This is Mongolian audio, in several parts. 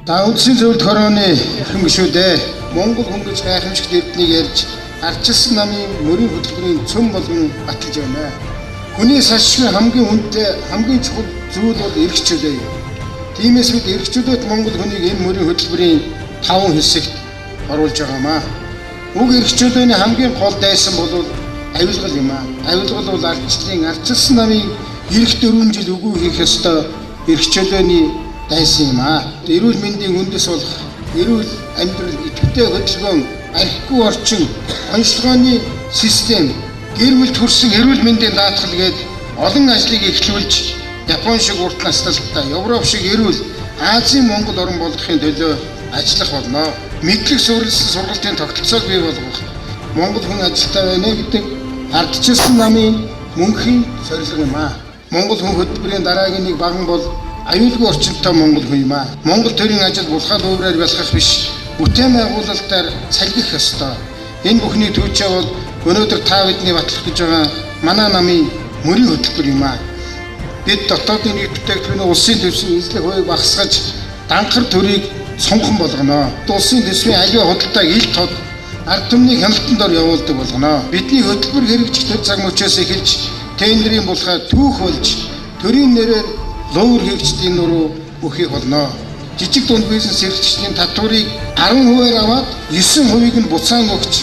Үндсэн зөвлөлт хорооны эрхэм гишүүдээ Монгол хүн гэж гайхамшигт эрднийг ярьж ардчилсан намын мөрийн хөтөлбөрийн цөм болгон баталж байна. Хүний сашгүй хамгийн үнэтэй хамгийн чухал зүйл бол эрхчлөө юм. Тиймээс бид эрхчлөөт Монгол хүнийг энэ мөрийн хөтөлбөрийн 5 хэсэгт оруулж байгаамаа. Уг эрхчлөөний хамгийн гол дайсан бол авилгал юм аа. Авилгал бол ардчилсан намын ирэх 4 жил үгүй хийх ёстой эрхчлөөний дайсан юм аа. Эрүүл мэндийн үндэс болох эрүүл амьдрал, идэвхтэй хөдөлгөөн, архигүй орчин, онцлогооны систем, гэр бүл төрсөн эрүүл мэндийн даатгал гээд олон ажлыг эхлүүлж Япон шиг урт наслалтаа, Европ шиг эрүүл Азийн Монгол орн болгохын төлөө ажиллах болно. Мэдлэг суурилсан сургалтын тогтолцоог бий болгох Монгол хүн ажилтаа байна гэдэг ардчилсан намын мөнхийн зорилго юм аа. Монгол хүн хөтөлбөрийн дараагийн нэг баган бол аюулгүй орчинтой Монгол хүн юм аа. Монгол төрийн ажил булхал уураар бэлхэх биш, бүтээн байгуулалтаар цалгих ёстой. Энэ бүхний түүчээ бол өнөөдөр та бидний батлах гэж байгаа манай намын мөрийн хөтөлбөр юм аа. Бид дотоодын нийт бүтээгдэхүүний улсын төсвийн эзлэх хувийг багасгаж данхар төрийг сонхон болгоно. Улсын төсвийн аливаа худалдааг ил тод ард түмний хяналтанд ор явуулдаг болгоно. Бидний хөтөлбөр хэрэгжих төр цаг мөчөөс эхэлж тендерийн булхаа түүх болж төрийн нэрээр луур хэрэгжлийн нуруу өөхийг болно. Жижиг дунд бизнес эрхлэгчдийн татварыг 10%-аар аваад 9%-ийг нь буцаан өгч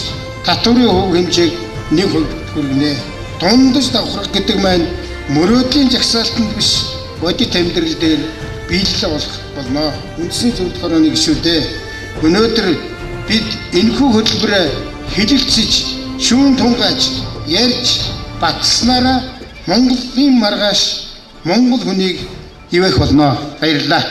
татварын хувь хэмжээг 1% хүргэнэ. Дундаж давхрах гэдэг маань мөрөөдлийн жагсаалтанд биш, бодит амьдрал дээр биелэл болох болно. Үндсэн зөвлөлт хорооны гишүүдээ өнөөдөр бид энэхүү хөтөлбөрөөр хэлэлцэж, шүүн тунгааж, ярьж баталснараа Монголын маргааш Монгол хүнийг ивэх болно. Баярлалаа.